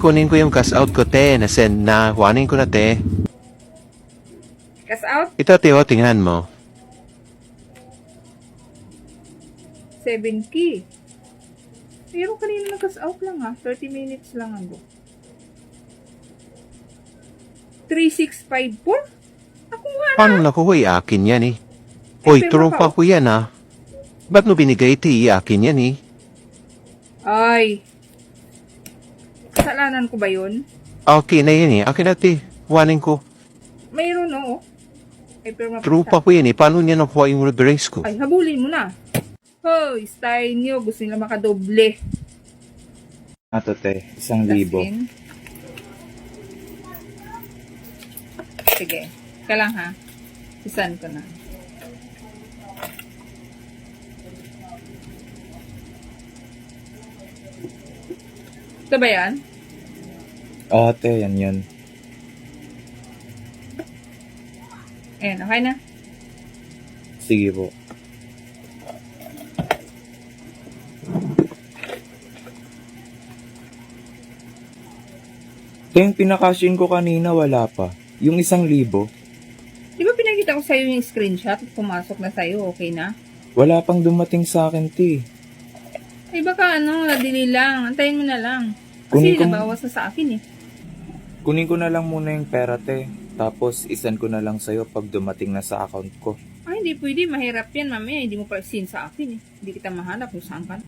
Kunin ko yung cash out ko, te. Nasend na. Kuhanin ko na, te. Cash out, Ito, te, tingnan mo. 7K. Pero kanina nag-cash out lang 30 minutes lang ago. 3654? Ako nga na. Paano nakuha akin yan, eh? Hoy, pero turong pa ko yan, Ba't mo binigay, te? Akin yan, eh. Ay. Kasalanan ko ba yun? Okay na yan, eh. Akin na, te. Kuhanin ko. Mayroon Ay, pero True pa ko yan, eh. Paano niya nakuha yung reverse ko? Ay, habulin mo na. Hoy, style nyo. Gusto nila makadoble. Ato te, 1,000. Taskin. Sige. Ka lang Isan ko na. Ito ba yan? Oo te, yan yun. Ayan, okay na. Sige po. Te, yung pinakashin ko kanina wala pa. Yung 1,000. Di ba pinakita ko sa'yo yung screenshot? Pumasok na sa'yo, okay na? Wala pang dumating sa akin te. Ay baka nadili lang. Antayin mo na lang. Kunin Kasi ko- nabawas na sa akin Kunin ko na lang muna yung pera te. Tapos isan ko na lang sa'yo pag dumating na sa account ko. Ay, hindi pwede. Mahirap yan, mamaya. Hindi mo pa sin sa akin Hindi kita mahanap kung saan ka.